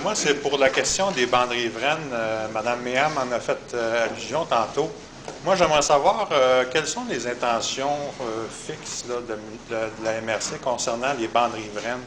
Moi, c'est pour la question des bandes riveraines. Mme Méham en a fait allusion tantôt. Moi, j'aimerais savoir quelles sont les intentions fixes là, de la MRC concernant les bandes riveraines.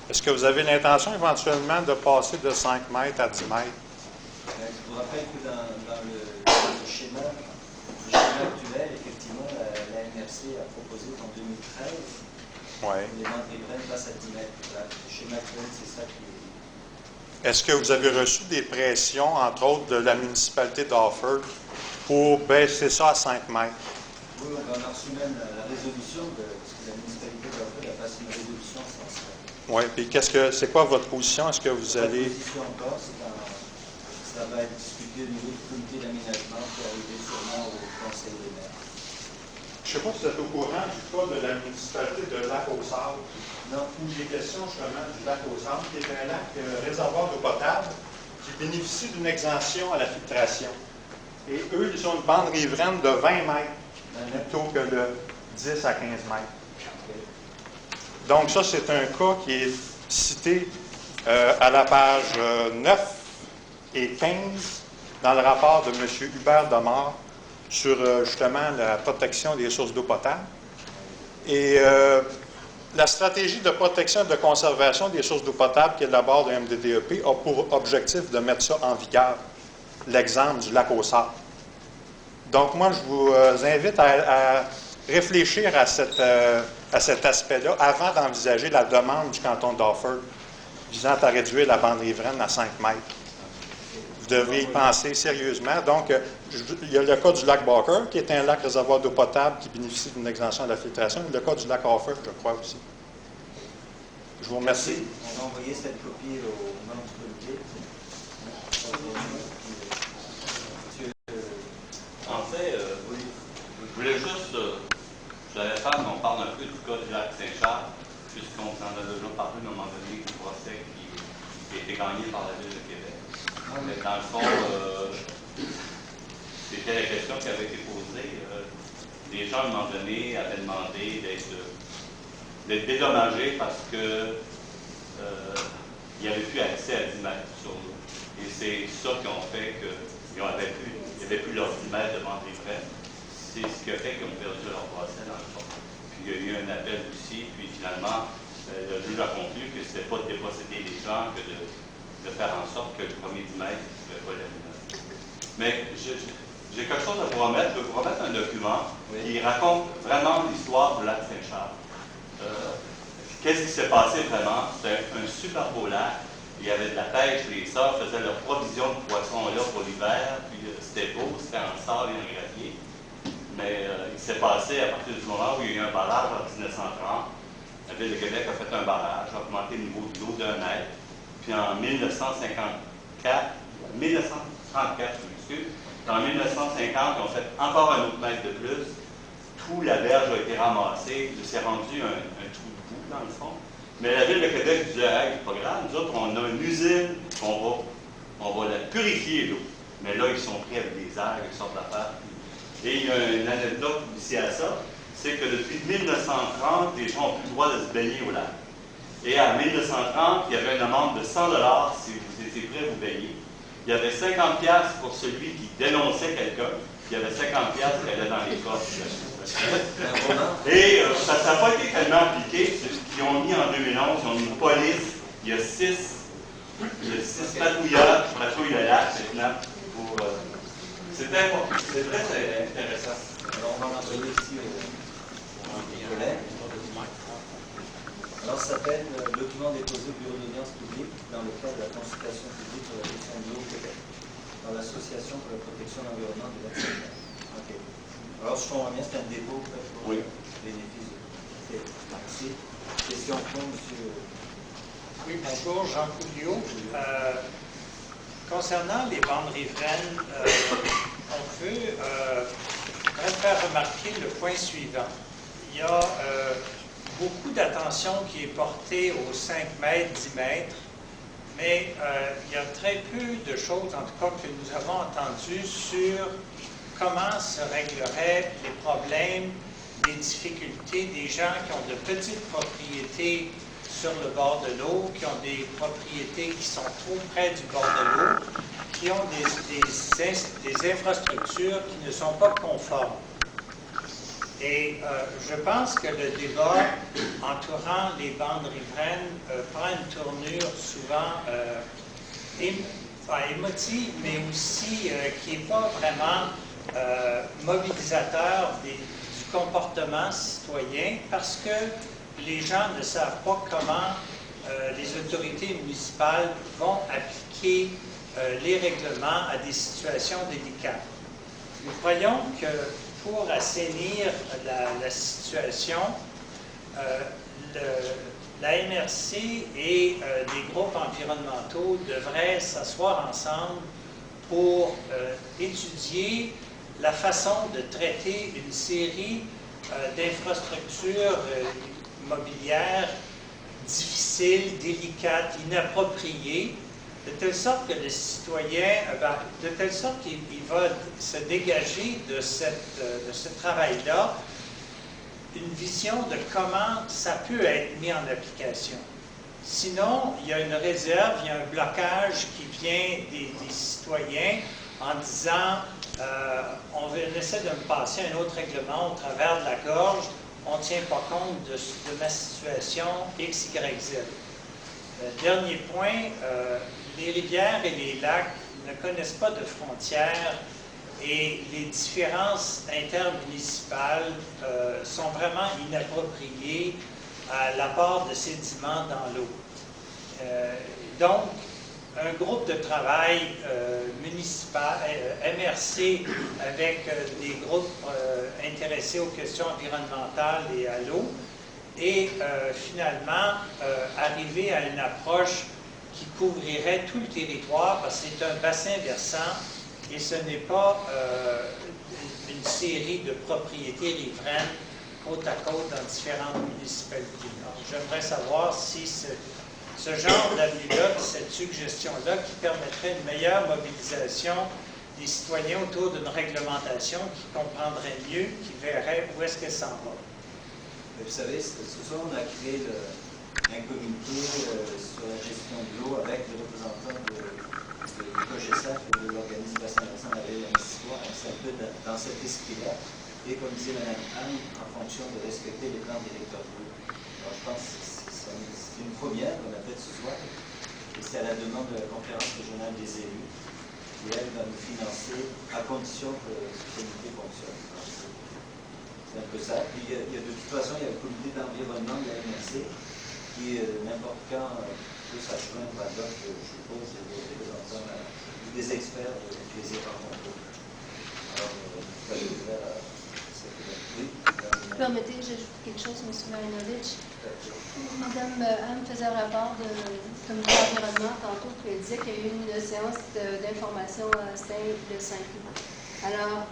Est-ce que vous avez l'intention éventuellement de passer de 5 mètres à 10 mètres? Je vous rappelle que dans le schéma actuel, effectivement, la MRC a proposé qu'en 2013, les bandes riveraines passent à 10 mètres. Le schéma actuel, c'est ça qui est... Est-ce que vous avez reçu des pressions, entre autres, de la municipalité d'Offord pour baisser ça à 5 mètres? Oui, on a reçu même la résolution parce que la municipalité d'Offord a passé une résolution sans ça. Oui, puis c'est quoi votre position? Est-ce que vous allez... La position encore, ça va être discuté au niveau du comité d'aménagement pour arriver sûrement au conseil des maires. Je ne sais pas si vous êtes au courant du cas de la municipalité de Lac-aux-Sables. Non. Où il est question justement du lac aux Sables, qui est un lac réservoir d'eau potable qui bénéficie d'une exemption à la filtration. Et eux, ils ont une bande riveraine de 20 mètres plutôt que de 10 à 15 mètres. Donc ça, c'est un cas qui est cité à la page 9 et 15 dans le rapport de M. Hubert Demare sur justement la protection des sources d'eau potable. Et la stratégie de protection et de conservation des sources d'eau potable qui élabore le MDDEP a pour objectif de mettre ça en vigueur, l'exemple du lac aux Sables. Donc moi, je vous invite à réfléchir à cet aspect-là avant d'envisager la demande du canton d'Offord visant à réduire la bande riveraine à 5 mètres. Vous devez y penser sérieusement. Donc, il y a le cas du lac Barker, qui est un lac réservoir d'eau potable qui bénéficie d'une exemption à la filtration, et le cas du lac Offord, je crois aussi. Je vous remercie. On va envoyer cette copie aux membres du comité. En fait, je voulais juste, j'allais faire qu'on parle un peu du cas du lac Saint-Charles, puisqu'on en a déjà parlé à un moment donné du procès qui a été gagné par la Ville de Québec. Mais dans le fond, c'était la question qui avait été posée. Les gens, à un moment donné, avaient demandé d'être dédommagés parce que il n'y avait plus accès à 10 mètres sur l'eau. Et c'est ça qui ont fait qu'il n'y avait plus leurs 10 mètres de bande riveraine. C'est ce qui a fait qu'ils ont perdu leur procès dans le fond. Puis il y a eu un appel aussi, puis finalement, le juge a conclu que ce n'était pas de déposséder les gens que de faire en sorte que le premier 10 mètres ne pouvait pas l'aménager. Mais j'ai quelque chose à vous remettre. Je vais vous remettre un document qui raconte vraiment l'histoire du lac Saint-Charles. Qu'est-ce qui s'est passé vraiment? C'était un super beau lac. Il y avait de la pêche, les sœurs faisaient leur provision de poissons là pour l'hiver, puis c'était beau, c'était en sable et en gravier. Mais il s'est passé à partir du moment où il y a eu un barrage en 1930. La Ville de Québec a fait un barrage, a augmenté le niveau de l'eau d'1 mètre. Puis en 1934, je m'excuse, en 1950, ils ont fait encore un autre mètre de plus. Tout la berge a été ramassée, il s'est rendu un trou de boue dans le fond. Mais la Ville de Québec disait, hey, c'est pas grave, nous autres, on a une usine, on va la purifier l'eau. Mais là, ils sont pris avec des algues, toutes sortes d'affaires. Et il y a une anecdote ici à ça, c'est que depuis 1930, les gens n'ont plus le droit de se baigner au lac. Et en 1930, il y avait une amende de 100 $ si vous étiez prêt à vous baigner. Il y avait 50 $ pour celui qui dénonçait quelqu'un. Il y avait 50 $ qui allaient dans les coffres. Et ça n'a pas été tellement appliqué. Ils ont mis en 2011, ils ont mis une police. Il y a 6 patrouilleurs qui patrouillent le lac maintenant. C'est très intéressant. Alors, on va l'envoyer ici aux collègues. Alors, ça s'appelle le document déposé au bureau d'audience publique dans le cadre de la consultation publique sur la gestion de l'eau au Québec, dans l'Association pour la protection de l'environnement de la Saint-Jean. OK. Alors, je comprends bien, c'est un dépôt pour le bénéfice. Merci. Question pour M. Oui, bonjour, Jean Couliot. Concernant les bandes riveraines, on veut faire remarquer le point suivant. Il y a beaucoup d'attention qui est portée aux 5 mètres, 10 mètres, mais il y a très peu de choses, en tout cas, que nous avons entendues sur comment se régleraient les problèmes, les difficultés des gens qui ont de petites propriétés sur le bord de l'eau, qui ont des propriétés qui sont trop près du bord de l'eau, qui ont des infrastructures qui ne sont pas conformes. Et je pense que le débat entourant les bandes riveraines prend une tournure souvent émotive, mais aussi qui n'est pas vraiment mobilisateur du comportement citoyen, parce que les gens ne savent pas comment les autorités municipales vont appliquer les règlements à des situations délicates. Nous croyons que pour assainir la situation, la MRC et des groupes environnementaux devraient s'asseoir ensemble pour étudier la façon de traiter une série d'infrastructures immobilières difficiles, délicates, inappropriées, de telle sorte que le citoyen, de telle sorte qu'il va se dégager de ce travail-là une vision de comment ça peut être mis en application. Sinon, il y a une réserve, il y a un blocage qui vient des citoyens en disant on essaie de me passer un autre règlement au travers de la gorge, on ne tient pas compte de ma situation X, Y, Z. Dernier point, les rivières et les lacs ne connaissent pas de frontières et les différences intermunicipales sont vraiment inappropriées à l'apport de sédiments dans l'eau. Donc, un groupe de travail municipal, MRC, avec des groupes intéressés aux questions environnementales et à l'eau, et finalement arriver à une approche qui couvrirait tout le territoire, parce que c'est un bassin versant et ce n'est pas une série de propriétés riveraines côte à côte dans différentes municipalités. J'aimerais savoir si ce genre d'avis-là, cette suggestion-là, qui permettrait une meilleure mobilisation des citoyens autour d'une réglementation qui comprendrait mieux, qui verrait où est-ce qu'elle s'en va. Vous savez, ce soir, on a créé un comité sur la gestion de l'eau avec les représentants du COGESAF et de l'organisme bassin versant de la baie de Missisquoi. C'est un peu dans cet esprit-là. Et comme disait Mme Anne, en fonction de respecter les plans directeurs d'eau. Alors, je pense que c'est une première qu'on a faite ce soir. Et c'est à la demande de la conférence régionale des élus. Et elle va nous financer à condition que ce comité fonctionne. C'est un peu ça. Puis il y a de toute façon, il y a le comité d'environnement de la MRC qui, n'importe quand, peut s'achever à d'autres, je suppose, des représentants ou des experts qui les aient rencontrés. Alors, vous allez ouvrir à cette oui. Permettez, j'ajoute quelque chose, M. Marinovitch. Madame Anne faisait rapport du comité d'environnement tantôt, puis elle disait qu'il y a eu une séance d'information à Stein le 5 août. Alors,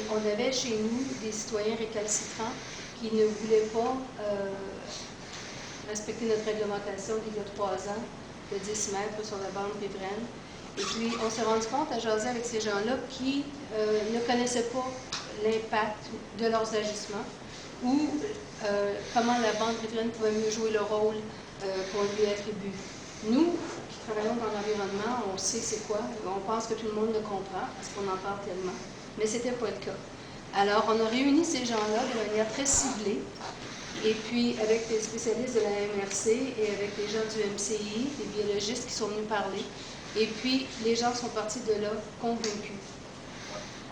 on avait chez nous des citoyens récalcitrants qui ne voulaient pas respecter notre réglementation d'il y a 3 ans, de 10 mètres sur la bande riveraine. Et puis, on s'est rendu compte à jaser avec ces gens-là qui ne connaissaient pas l'impact de leurs agissements ou comment la bande riveraine pouvait mieux jouer le rôle qu'on lui attribue. Nous, qui travaillons dans l'environnement, on sait c'est quoi. On pense que tout le monde le comprend parce qu'on en parle tellement. Mais ce n'était pas le cas. Alors, on a réuni ces gens-là de manière très ciblée. Et puis, avec des spécialistes de la MRC et avec les gens du MCI, des biologistes qui sont venus parler. Et puis, les gens sont partis de là convaincus.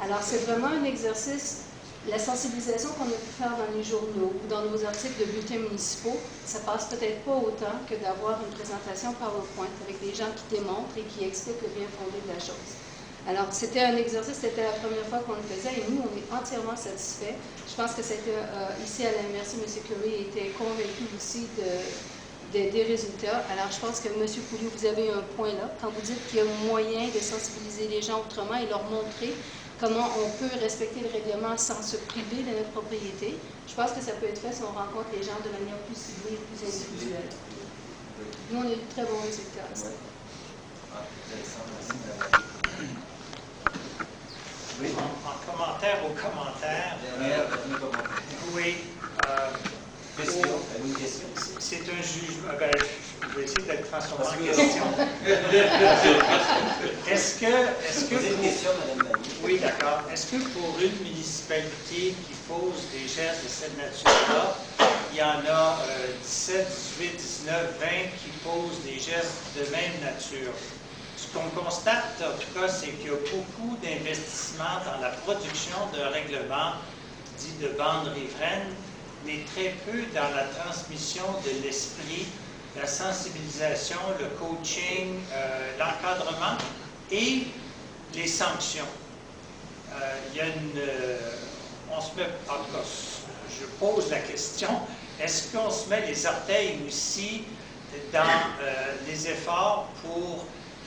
Alors, c'est vraiment un exercice. La sensibilisation qu'on a pu faire dans les journaux ou dans nos articles de bulletins municipaux, ça passe peut-être pas autant que d'avoir une présentation PowerPoint avec des gens qui démontrent et qui expliquent le bien fondé de la chose. Alors, c'était un exercice, c'était la première fois qu'on le faisait et nous, on est entièrement satisfaits. Je pense que c'était ici à la MRC, M. Curry était convaincu aussi des résultats. Alors, je pense que M. Pouliot, vous avez un point là. Quand vous dites qu'il y a moyen de sensibiliser les gens autrement et leur montrer comment on peut respecter le règlement sans se priver de notre propriété, je pense que ça peut être fait si on rencontre les gens de manière plus ciblée et plus individuelle. Nous, on a eu de très bons résultats. Oui. Oui. En commentaire au commentaire. Dernière, Oui. Question, avez-vous une question? C'est un jugement. Ben, je vais essayer d'être transformé en question. Est-ce que Posez une pour- question, Madame Magny. Oui, d'accord. Est-ce que pour une municipalité qui pose des gestes de cette nature-là, il y en a 17, 18, 19, 20 qui posent des gestes de même nature? Ce qu'on constate, en tout cas, c'est qu'il y a beaucoup d'investissements dans la production d'un règlement dit de bande riveraine, mais très peu dans la transmission de l'esprit, la sensibilisation, le coaching, l'encadrement et les sanctions. Il y a on se met, en tout cas, je pose la question, est-ce qu'on se met les orteils aussi dans les efforts pour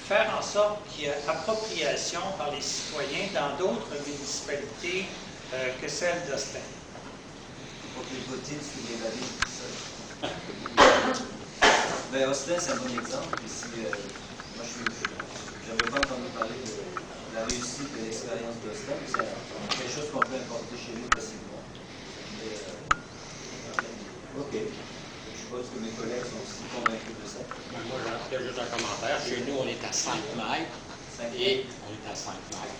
faire en sorte qu'il y ait appropriation par les citoyens dans d'autres municipalités que celle d'Austin? Pour que les bottines soient évadées tout ça. Ben, Austin, c'est un bon exemple. Ici, moi, je n'avais pas entendu parler de la réussite de l'expérience d'Austin, mais c'est quelque chose qu'on peut importer chez nous facilement. Mais, OK. Je suppose que mes collègues sont aussi convaincus de ça. Ben, moi, j'ai juste un commentaire. Chez nous, on est à 5 mètres. Et on est à 5 mètres.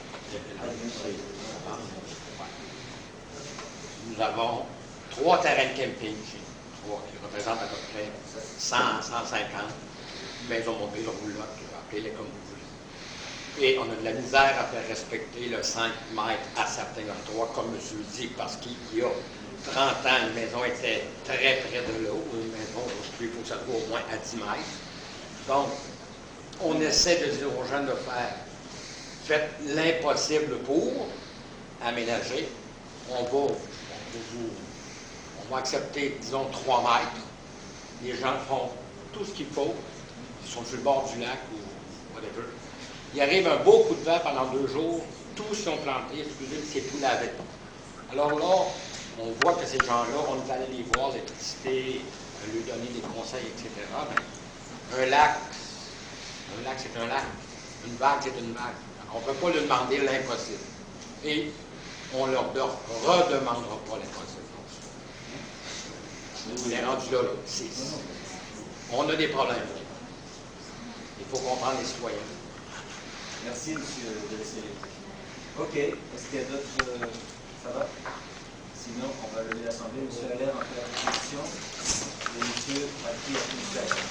Nous avons 3 terrains de camping chez nous, 3 qui représentent à peu près 100, 150 maisons mobiles roulottes, appelez-les comme vous voulez. Et on a de la misère à faire respecter le 5 mètres à certains endroits, comme je le dis, parce qu'il y a 30 ans, une maison était très près de l'eau, une maison, il faut que ça soit au moins à 10 mètres. Donc, on essaie de dire aux gens de faire, faites l'impossible pour aménager. On va accepter, disons, 3 mètres. Les gens font tout ce qu'il faut. Ils sont sur le bord du lac ou whatever. Il arrive un beau coup de vent pendant 2 jours. Tous sont plantés, excusez, c'est tout lavé. Alors là, on voit que ces gens-là, on est allé les voir, l'électricité, lui donner des conseils, etc. Mais un lac, c'est un lac. Une vague, c'est une vague. On ne peut pas lui demander l'impossible. Et on leur redemandera pas l'impossible. On est rendu là, on a des problèmes. Il faut comprendre les citoyens. Merci, M. Delcélé. OK. Est-ce qu'il y a d'autres... Ça va? Sinon, on va lever l'Assemblée. M. Allaire en clarification et M. Marquis en communication.